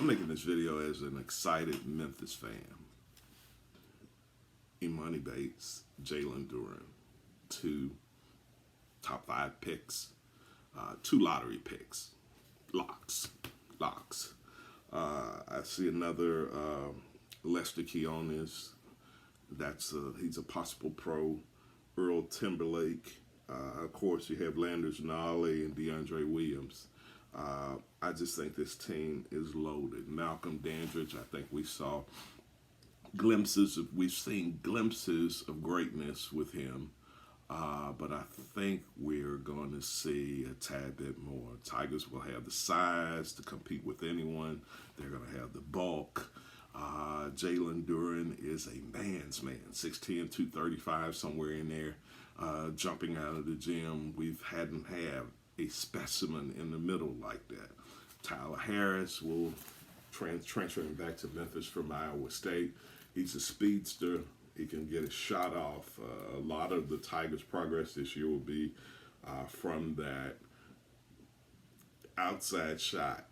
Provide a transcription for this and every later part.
I'm making this video as an excited Memphis fan. Imani Bates, Jalen Duren, two top 5 picks, 2 lottery picks, locks. I see another Lester Keonis. He's a possible pro. Earl Timberlake. Of course, you have Landers Nolly and DeAndre Williams. I just think this team is loaded. Malcolm Dandridge, I think we've seen glimpses of greatness with him. But I think we're going to see a tad bit more. Tigers will have the size to compete with anyone. They're going to have the bulk. Jalen Duren is a man's man, 6'10", 235, somewhere in there. Jumping out of the gym, hadn't had a specimen in the middle like that. Tyler Harris will transferring back to Memphis from Iowa State. He's a speedster. He can get a shot off. A lot of the Tigers' progress this year will be from that outside shot,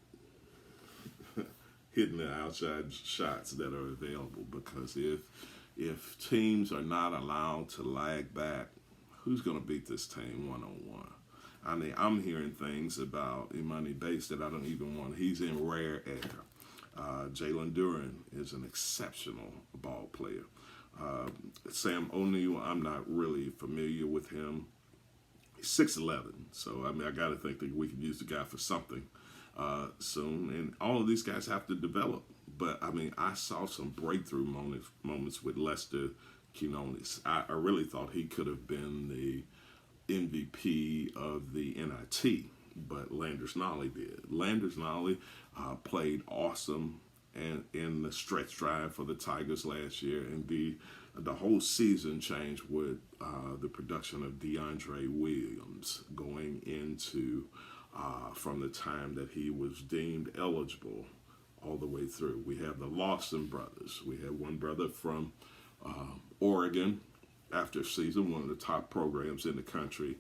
hitting the outside shots that are available. Because if teams are not allowed to lag back, who's going to beat this team one-on-one? I mean, I'm hearing things about Imani Bates that I don't even want. He's in rare air. Jalen Duren is an exceptional ball player. Sam O'Neal, I'm not really familiar with him. He's 6'11", so I mean, I got to think that we can use the guy for something soon. And all of these guys have to develop. But I mean, I saw some breakthrough moments with Lester Quinones. I really thought he could have been the MVP of the NIT, but Landers Nolly did. Landers Nolly played awesome and in the stretch drive for the Tigers last year, and the whole season changed with the production of DeAndre Williams going into from the time that he was deemed eligible all the way through. We have the Lawson brothers. We have one brother from Oregon after season, one of the top programs in the country.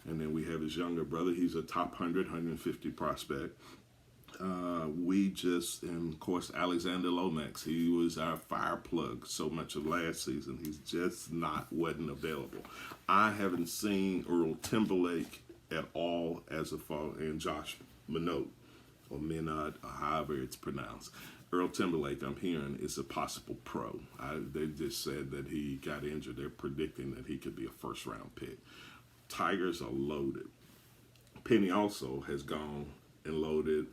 And then we have his younger brother. He's a top 100, 150 prospect. And of course, Alexander Lomax, he was our fire plug so much of last season. He's just wasn't available. I haven't seen Earl Timberlake at all as a fall, and Josh Minot, or Minot, or however it's pronounced. Earl Timberlake, I'm hearing, is a possible pro. They just said that he got injured. They're predicting that he could be a first-round pick. Tigers are loaded. Penny also has gone and loaded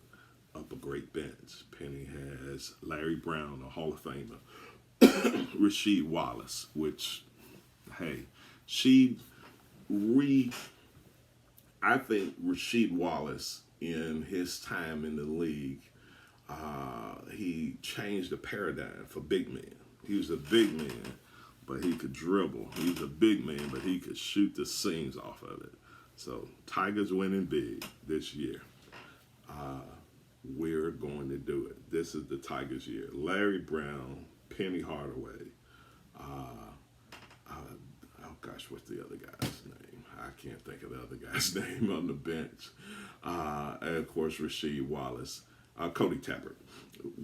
up a great bench. Penny has Larry Brown, a Hall of Famer, Rasheed Wallace, which, hey, I think Rasheed Wallace, in his time in the league, he changed the paradigm for big men. He was a big man, but he could dribble. He was a big man, but he could shoot the seams off of it. So Tigers winning big this year. We're going to do it. This is the Tigers' year. Larry Brown, Penny Hardaway. What's the other guy's name? I can't think of the other guy's name on the bench. And of course, Rasheed Wallace. Cody Tappert.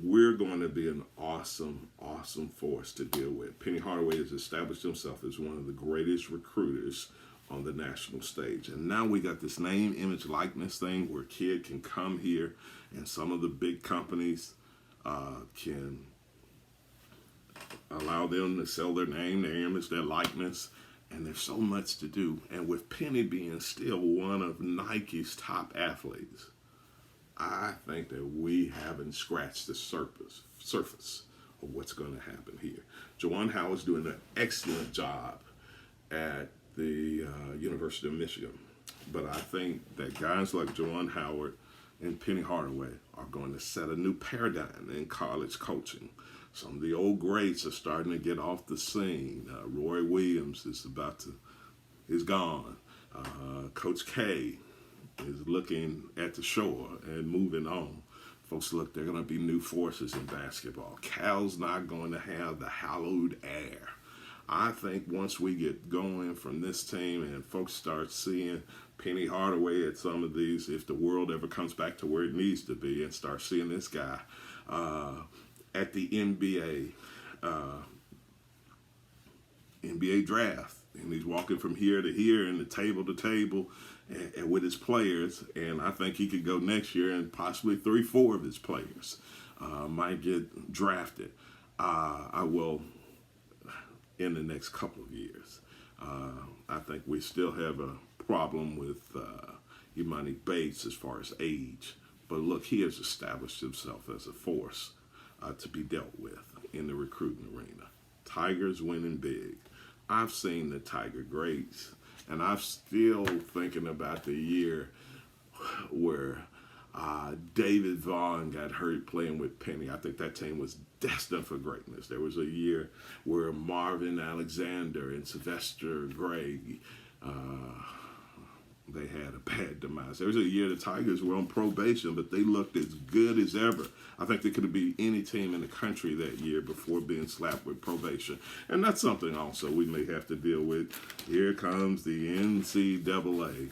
We're going to be an awesome, awesome force to deal with. Penny Hardaway has established himself as one of the greatest recruiters on the national stage. And now we got this name, image, likeness thing where a kid can come here and some of the big companies can allow them to sell their name, their image, their likeness. And there's so much to do. And with Penny being still one of Nike's top athletes, I think that we haven't scratched the surface of what's going to happen here. Juwan Howard's doing an excellent job at the University of Michigan. But I think that guys like Juwan Howard and Penny Hardaway are going to set a new paradigm in college coaching. Some of the old greats are starting to get off the scene. Roy Williams is gone. Coach K is looking at the shore and moving on. Folks, look, there are going to be new forces in basketball. Cal's not going to have the hallowed air. I think once we get going from this team and folks start seeing Penny Hardaway at some of these, if the world ever comes back to where it needs to be, and start seeing this guy at the NBA draft, and he's walking from here to here and the table to table and with his players, and I think he could go next year and possibly 3-4 of his players might get drafted. I will in the next couple of years. I think we still have a problem with Imani Bates as far as age, but look, he has established himself as a force to be dealt with in the recruiting arena. Tigers winning big. I've seen the Tiger greats, and I'm still thinking about the year where David Vaughn got hurt playing with Penny. I think that team was destined for greatness. There was a year where Marvin Alexander and Sylvester Gray, they had a bad demise. There was a year the Tigers were on probation, but they looked as good as ever. I think they could have beat any team in the country that year before being slapped with probation. And that's something also we may have to deal with. Here comes the NCAA.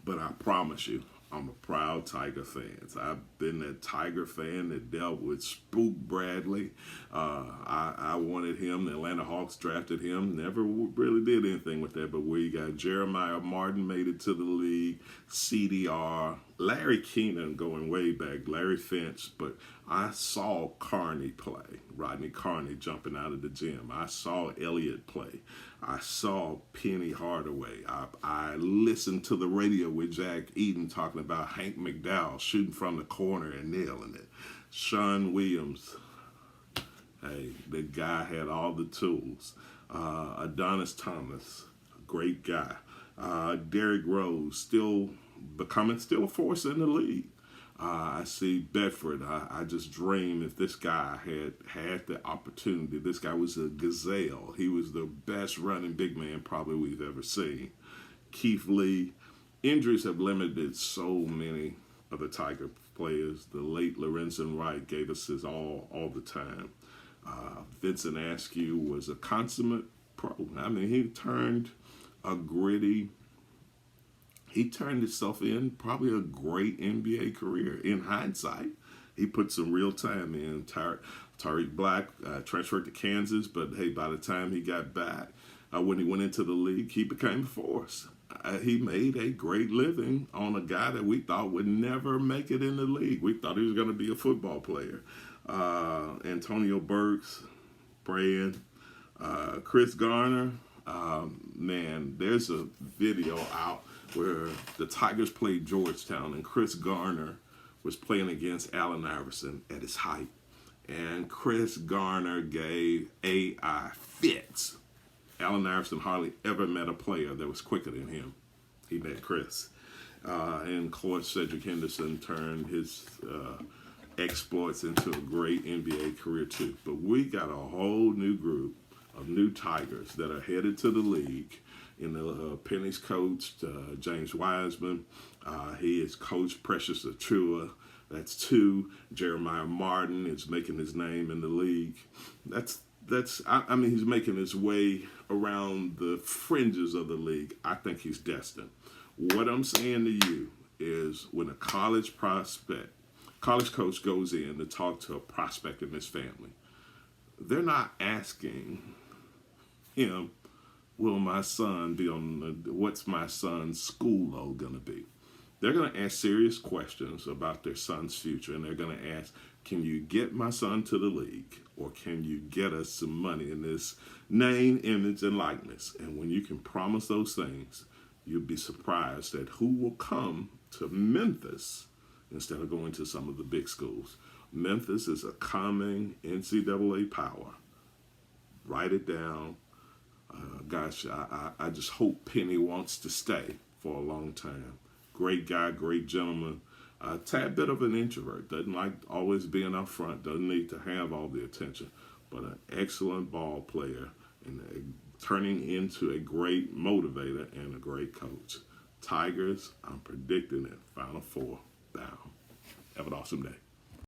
But I promise you, I'm a proud Tiger fan. I've been that Tiger fan that dealt with Spook Bradley. I wanted him. The Atlanta Hawks drafted him. Never really did anything with that. But we got Jeremiah Martin made it to the league. CDR. Larry Keenan going way back. Larry Finch. But I saw Carney play. Rodney Carney jumping out of the gym. I saw Elliott play. I saw Penny Hardaway. I listened to the radio with Jack Eaton talking about Hank McDowell shooting from the corner and nailing it. Sean Williams, hey, the guy had all the tools. Adonis Thomas, great guy. Derrick Rose, still a force in the league. I see Bedford. I just dream if this guy had the opportunity. This guy was a gazelle. He was the best running big man probably we've ever seen. Keith Lee. Injuries have limited so many of the Tiger players. The late Lorenzen Wright gave us his all the time. Vincent Askew was a consummate pro. I mean, he turned himself in probably a great NBA career. In hindsight, he put some real time in. Tariq Black transferred to Kansas, but hey, by the time he got back, when he went into the league, he became a force. He made a great living on a guy that we thought would never make it in the league. We thought he was going to be a football player. Antonio Burks, praying. Chris Garner, man, there's a video out where the Tigers played Georgetown and Chris Garner was playing against Allen Iverson at his height. And Chris Garner gave AI fits. Allen Iverson hardly ever met a player that was quicker than him. He met Chris. And of course, Cedric Henderson turned his exploits into a great NBA career too. But we got a whole new group of new Tigers that are headed to the league. Penny's coached James Wiseman. He has coached Precious Achua. That's 2. Jeremiah Martin is making his name in the league. I mean, he's making his way around the fringes of the league. I think he's destined. What I'm saying to you is when a college coach goes in to talk to a prospect in his family, they're not asking him, will my son be what's my son's school load going to be? They're going to ask serious questions about their son's future, and they're going to ask, can you get my son to the league, or can you get us some money in this name, image, and likeness? And when you can promise those things, you'll be surprised at who will come to Memphis instead of going to some of the big schools. Memphis is a coming NCAA power. Write it down. Gosh, I just hope Penny wants to stay for a long time. Great guy, great gentleman. A tad bit of an introvert. Doesn't like always being up front. Doesn't need to have all the attention. But an excellent ball player and turning into a great motivator and a great coach. Tigers, I'm predicting it. Final 4 down. Have an awesome day.